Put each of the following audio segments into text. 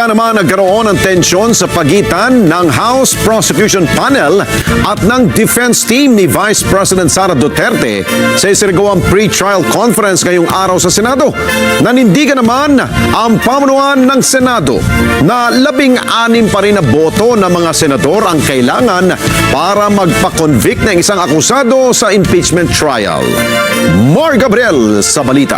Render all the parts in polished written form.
Kaya naman nagkaroon ng tensyon sa pagitan ng House Prosecution Panel at ng defense team ni Vice President Sara Duterte sa isinagawang pre-trial conference ngayong araw sa Senado. Nanindigan naman ang pamunuan ng Senado na 16 pa rin na boto ng mga senador ang kailangan para magpa-convict ng isang akusado sa impeachment trial. Mar Gabriel sa balita.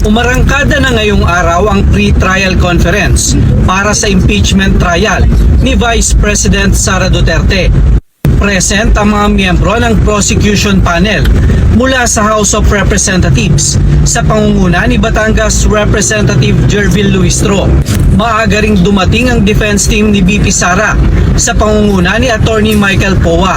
Umarangkada na ngayong araw ang pre-trial conference para sa impeachment trial ni Vice President Sara Duterte. Present ang mga miyembro ng prosecution panel mula sa House of Representatives sa pangunguna ni Batangas Representative Jervil Luistro. Maaga ring dumating ang defense team ni BP Sara sa pangunguna ni Attorney Michael Poa.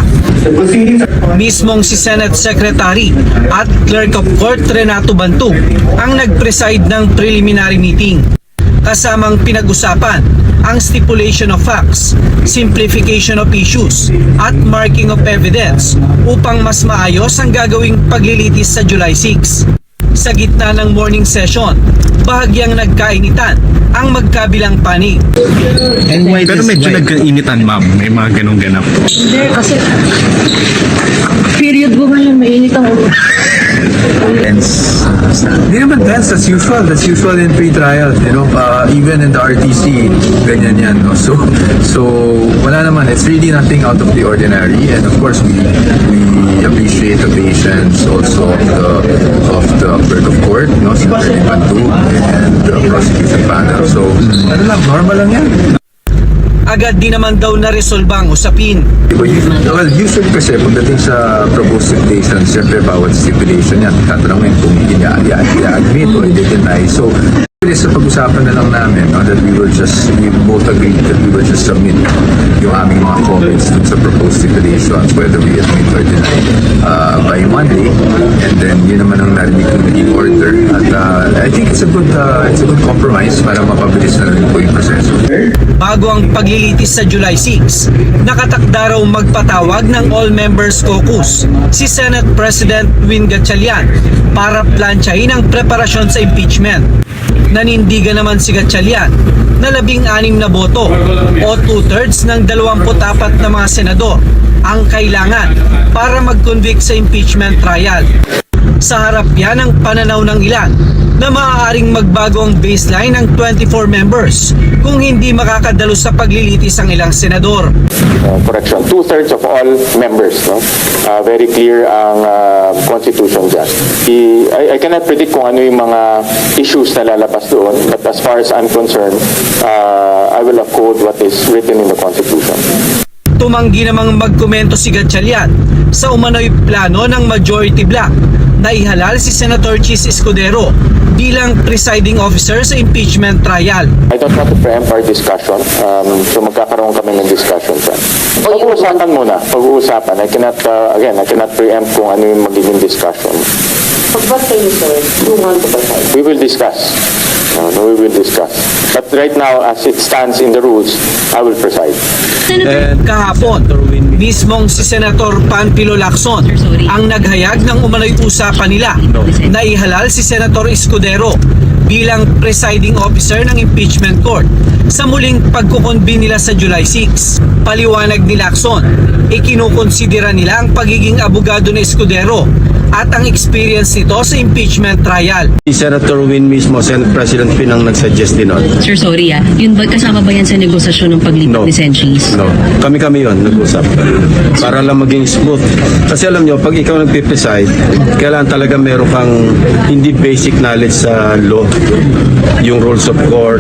Mismong si Senate Secretary at Clerk of Court Renato Bantug ang nag-preside ng preliminary meeting. Kasamang pinag-usapan ang stipulation of facts, simplification of issues, at marking of evidence upang mas maayos ang gagawing paglilitis sa July 6. Sa gitna ng morning session, bahagyang nagkainitan ang magkabilang panig. Pero medyo nagkainitan, ma'am. May mga ganong ganap. Hindi, kasi period ko ngayon, mainit ang ulo. Hindi naman tense, that's usual. That's usual in pre-trial. Even in the RTC, ganyan yan. No? So wala naman. It's really nothing out of the ordinary. And of course, we appreciate the patience also of the clerk of court, si Attorney Bantug, and the prosecution panel. So, normal lang yan. Agad din naman daw na-resolba ang usapin. Well, usually kasi pagdating sa proposed stipulation, siyempre bawat stipulation yan, tatanungin kung i-admit o i-deny. So, sa pag-usapan na lang namin that we both agree that we will just submit yung aming mga comments dun sa proposed stipulations, whether we admit or deny by Monday, and then yun naman ang narinig committee order. At I think it's a good compromise para mapabilis na rin po yung proseso. Bago ang paglilitis sa July 6, nakatakda raw magpatawag ng All Members Caucus si Senate President Win Gatchalian para plantsahin ang preparasyon sa impeachment. Nanindigan naman si Gatchalian na 16 na boto o 2/3 ng 24 na mga senador ang kailangan para mag-convict sa impeachment trial. Sa harap yan ang pananaw ng ilan na maaaring magbago ang baseline ng 24 members kung hindi makakadalo sa paglilitis ang ilang senador. Correction, 2/3 of all members. No? Very clear ang constitution dyan. I cannot predict kung ano yung mga issues na lalabas doon, but as far as I'm concerned, I will uphold what is written in the constitution. Tumanggi namang magkomento si Gatchalian sa umano'y plano ng majority bloc na ihalal si Senator Chis Escudero bilang presiding officer sa impeachment trial. I don't want to preempt our discussion, so magkakaroon kami ng discussion dyan. Pag-uusapan muna, pag-uusapan. I cannot preempt kung ano yung magiging discussion. What kayo, sir? You want to decide? We will discuss. We will discuss. But right now, as it stands in the rules, I will preside. Kahapon, mismong si Senator Panfilo Lacson ang naghayag ng umano'y usapan nila na ihalal si Senator Escudero bilang presiding officer ng impeachment court sa muling pagkukonbin nila sa July 6. Paliwanag ni Lacson, ikinukonsidera nila ang pagiging abogado ni Escudero at ang experience nito sa impeachment trial. Si Senator Win mismo, Senate President Win ang nag-suggest din nun. Sir, sorry yun ba kasama ba yan sa negosasyon ng paglipat ni Senchis? No. Kami yun, nag-usap. Para lang maging smooth. Kasi alam nyo, pag ikaw nag-preside, kailangan talaga meron kang hindi basic knowledge sa law, yung rules of court.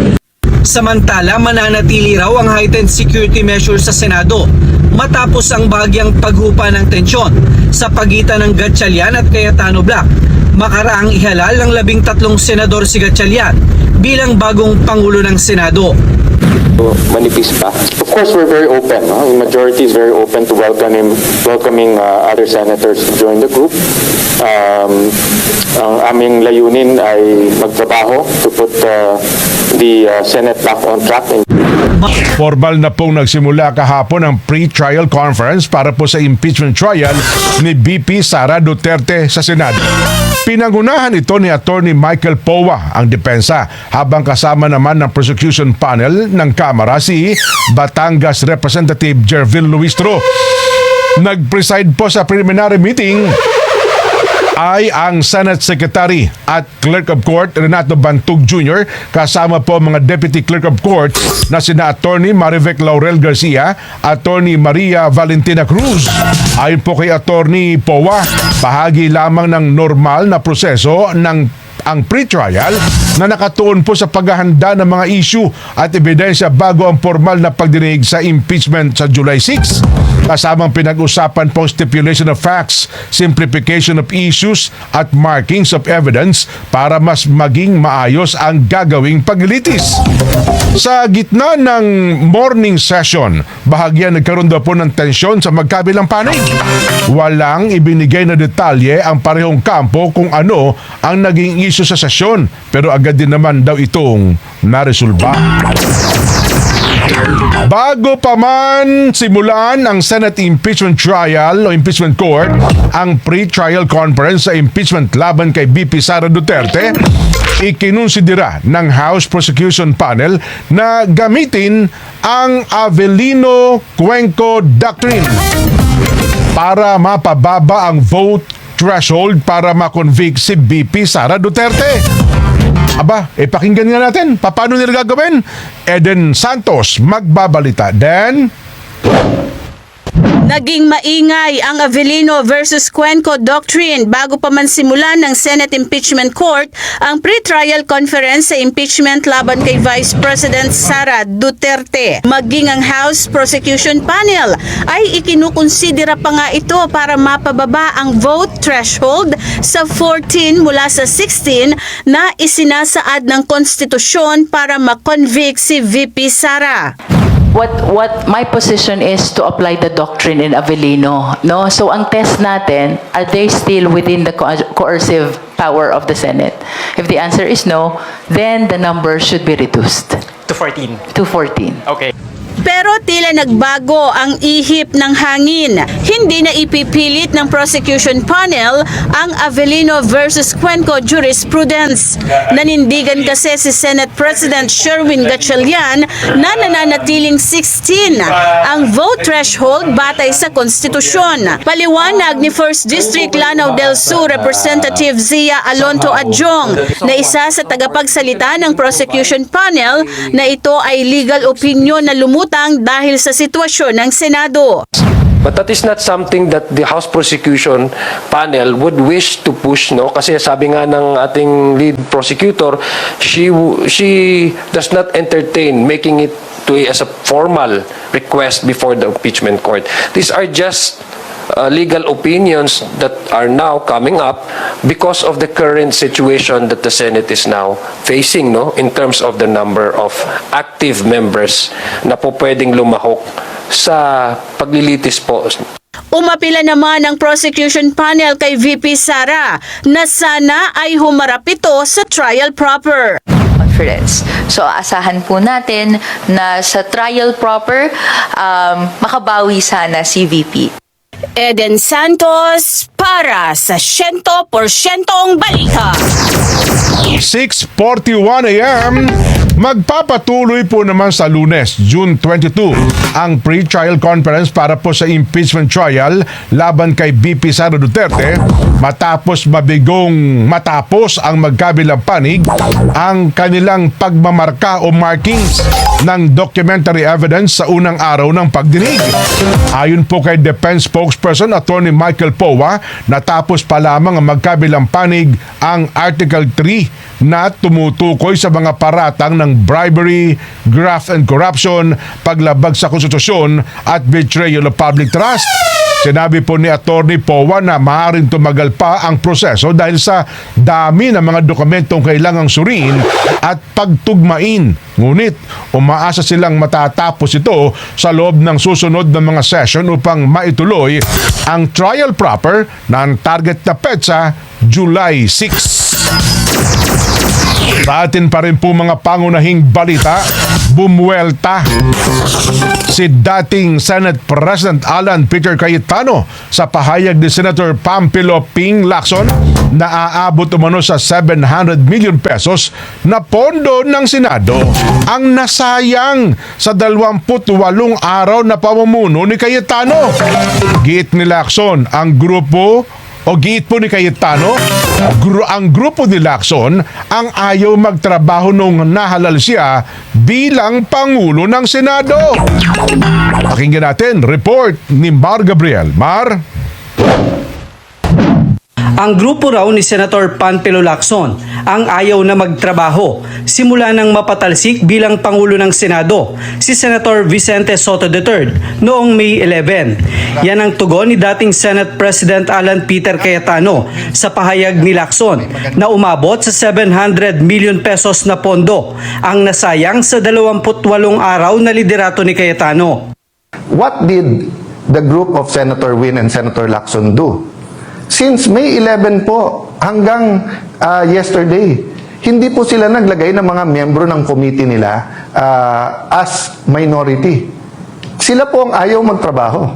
Samantala, mananatili raw ang heightened security measures sa Senado matapos ang bahagyang paghupa ng tensyon sa pagitan ng Gatchalian at Cayetano Bloc. Makaraang ihalal ng 13 senador si Gatchalian bilang bagong Pangulo ng Senado. Manipis pa. Of course, we're very open. No? The majority is very open to welcoming other senators to join the group. Ang aming layunin ay magtrabaho to put the Senate back on track. Formal na pong nagsimula kahapon ang pre-trial conference para po sa impeachment trial ni VP Sara Duterte sa Senado. Pinangunahan ito ni Attorney Michael Powa ang depensa habang kasama naman ng prosecution panel ng Kamara si Batangas Representative Jervil Luistro. Nag-preside po sa preliminary meeting ay ang Senate Secretary at Clerk of Court Renato Bantug Jr. kasama po mga Deputy Clerk of Court na sina Attorney Marivec Laurel Garcia, Attorney Maria Valentina Cruz. Ayon po kay Attorney Powa, bahagi lamang ng normal na proseso ng ang pre-trial na nakatuon po sa paghahanda ng mga issue at ebidensya bago ang formal na pagdinig sa impeachment sa July 6. Kasamang pinag-usapan po stipulation of facts, simplification of issues at markings of evidence para mas maging maayos ang gagawing paglilitis. Sa gitna ng morning session, bahagyan nagkaroon daw po ng tensyon sa magkabilang panig. Walang ibinigay na detalye ang parehong kampo kung ano ang naging issue sa sesyon, pero agad din naman daw itong naresolba. Bago pa man simulan ang Senate impeachment trial o impeachment court, ang pre-trial conference sa impeachment laban kay VP Sara Duterte, ikinonsidera ng House Prosecution Panel na gamitin ang Avellino-Cuenco Doctrine para mapababa ang vote threshold para makonvict si VP Sara Duterte. Aba, pakinggan nga natin. Paano nila gagawin? Eden Santos, magbabalita. Then, naging maingay ang Avellino versus Cuenco Doctrine bago pa man simulan ng Senate Impeachment Court ang pre-trial conference sa impeachment laban kay Vice President Sara Duterte. Maging ang House Prosecution Panel ay ikinukonsidera pa nga ito para mapababa ang vote threshold sa 14 mula sa 16 na isinasaad ng konstitusyon para makonvict si VP Sara. What my position is to apply the doctrine in Avellino, no? So ang test natin, are they still within the coercive power of the Senate? If the answer is no, then the number should be reduced To 14. to 14. Okay. Pero tila nagbago ang ihip ng hangin. Hindi na ipipilit ng prosecution panel ang Avellino versus Cuenco jurisprudence. Nanindigan kasi si Senate President Sherwin Gatchalian na nananatiling 16 ang vote threshold batay sa konstitusyon. Paliwanag ni 1st District Lanao del Sur Representative Zia Alonto Adjong na isa sa tagapagsalita ng prosecution panel na ito ay legal opinion na lumutang dahil sa sitwasyon ng Senado. But that is not something that the House Prosecution Panel would wish to push, no? Kasi sabi nga ng ating lead prosecutor, she does not entertain making it as a formal request before the impeachment court. These are just legal opinions that are now coming up because of the current situation that the Senate is now facing, no, in terms of the number of active members na po pwedeng lumahok sa paglilitis po. Umapila naman ang prosecution panel kay VP Sara na sana ay humarap ito sa trial proper. So asahan po natin na sa trial proper, makabawi sana si VP. Eden Santos para sa 100% Balita. 6:41 a.m. Magpapatuloy po naman sa Lunes, June 22, ang pre-trial conference para po sa impeachment trial laban kay VP Sara Duterte matapos ang magkabilang panig ang kanilang pagmamarka o markings ng documentary evidence sa unang araw ng pagdinig. Ayon po kay Defense Spokesperson Attorney Michael Powa, natapos pa lamang ang magkabilang panig ang Article 3 na tumutukoy sa mga paratang ng bribery, graft and corruption, paglabag sa konstitusyon at betrayal of public trust. Sinabi po ni Attorney Powa na maaaring tumagal pa ang proseso dahil sa dami ng mga dokumentong kailangang suriin at pagtugmain. Ngunit umaasa silang matatapos ito sa loob ng susunod na mga session upang maituloy ang trial proper na ang target na petsa July 6. Sa atin pa rin po mga pangunahing balita, bumuelta si dating Senate President Alan Peter Cayetano sa pahayag ni Senator Pampilo Ping Lacson na aabot umano sa 700 million pesos na pondo ng Senado ang nasayang sa 28 araw na pamumuno ni Cayetano. Giit ni Lacson, ang grupo o giit po ni Cayetano, ang grupo ni Lacson ang ayaw magtrabaho nung nahalal siya bilang Pangulo ng Senado. Pakinggan natin, report ni Mar Gabriel. Mar? Ang grupo raw ni Senator Panfilo Lacson ang ayaw na magtrabaho simula nang mapatalsik bilang Pangulo ng Senado si Senator Vicente Soto III noong May 11. Yan ang tugon ni dating Senate President Alan Peter Cayetano sa pahayag ni Lacson na umabot sa 700 million pesos na pondo ang nasayang sa 28 araw na liderato ni Cayetano. What did the group of Senator Win and Senator Lacson do? Since May 11 po hanggang yesterday, hindi po sila naglagay ng mga miyembro ng committee nila as minority. Sila po ang ayaw magtrabaho.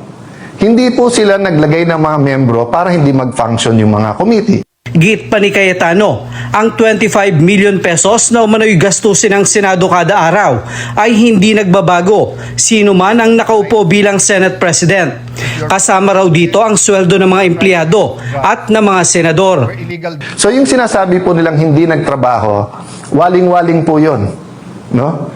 Hindi po sila naglagay ng mga miyembro para hindi mag-function yung mga committee. Giit pa ni Cayetano, ang 25 million pesos na umano'y gastusin ng Senado kada araw ay hindi nagbabago sino man ang nakaupo bilang Senate President. Kasama raw dito ang sweldo ng mga empleyado at ng mga senador. So yung sinasabi po nilang hindi nagtrabaho, waling-waling po yun. No?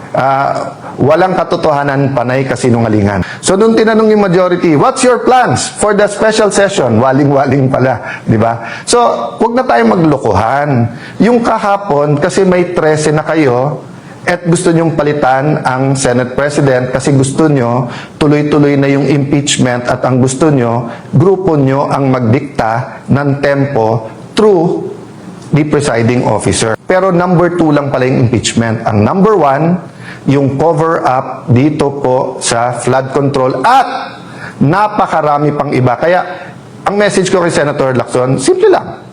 Walang katotohanan, panay kasinungalingan. So doon tinanong yung majority, what's your plans for the special session? Waling-waling pala, di ba? So, huwag na tayong maglokohan. Yung kahapon, kasi may 13 na kayo, at gusto nyong palitan ang Senate President kasi gusto nyo tuloy-tuloy na yung impeachment at ang gusto nyo, grupo nyo ang magdikta ng tempo through the presiding officer. Pero number 2 lang pala yung impeachment. Ang number 1, yung cover-up dito po sa flood control at napakarami pang iba. Kaya, ang message ko kay Senator Lacson, simple lang.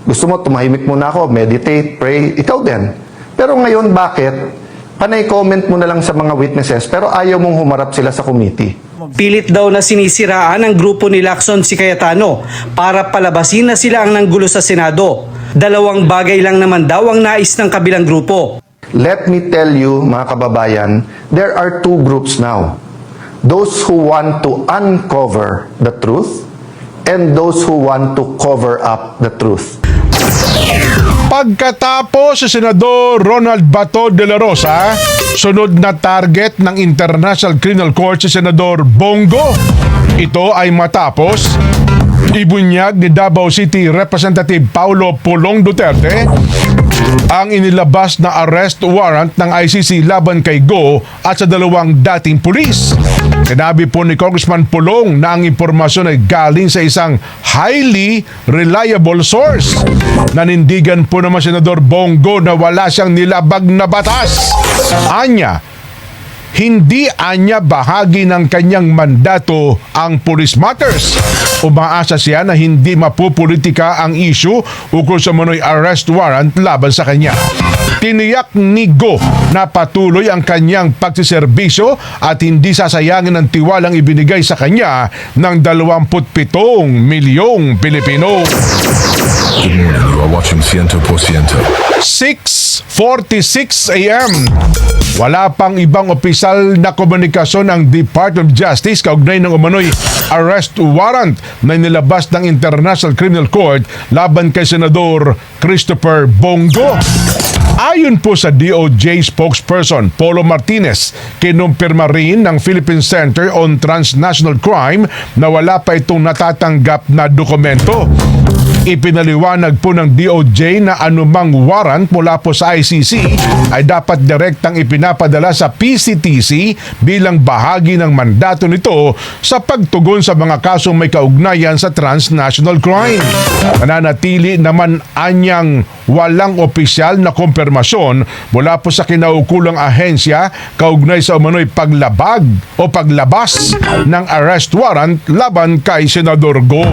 Gusto mo, tumahimik muna ako, meditate, pray, ikaw din. Pero ngayon, bakit? Panay comment mo na lang sa mga witnesses, pero ayaw mong humarap sila sa committee. Pilit daw na sinisiraan ng grupo ni Lacson si Cayetano para palabasin na sila ang nanggulo sa Senado. Dalawang bagay lang naman daw ang nais ng kabilang grupo. Let me tell you, mga kababayan, there are 2 groups now. Those who want to uncover the truth and those who want to cover up the truth. Pagkatapos si Senador Ronald Bato de la Rosa, sunod na target ng International Criminal Court si Senador Bongo. Ito ay matapos ibunyag ni Davao City Representative Paulo Pulong Duterte ang inilabas na arrest warrant ng ICC laban kay Go at sa 2 dating pulis. Sinabi po ni Congressman Pulong na ang impormasyon ay galing sa isang highly reliable source. Nanindigan po naman Senador Bongo na wala siyang nilabag na batas. Hindi anya bahagi ng kanyang mandato ang police matters. Umaasa siya na hindi mapupolitika ang issue ukol sa manoy arrest warrant laban sa kanya. Tiniyak ni Go na patuloy ang kanyang pagsiserbisyo at hindi sasayangin ang tiwalang ibinigay sa kanya ng 27 milyong Pilipino. Good morning, you are watching Ciento por Ciento. 6:46 a.m. Wala pang ibang opisyal na komunikasyon ng Department of Justice kaugnay ng umano'y arrest warrant na nilabas ng International Criminal Court laban kay Senador Christopher Bongo. Ayon po sa DOJ spokesperson Polo Martinez, kinumpirma rin ng Philippine Center on Transnational Crime na wala pa itong natatanggap na dokumento. Ipinaliwanag po ng DOJ na anumang warrant mula po sa ICC ay dapat direktang ipinapadala sa PCTC bilang bahagi ng mandato nito sa pagtugon sa mga kasong may kaugnayan sa transnational crime. Nananatili naman anyang walang opisyal na kumpirmasyon mula po sa kinaukulang ahensya kaugnay sa umano'y paglabag o paglabas ng arrest warrant laban kay Senador Go.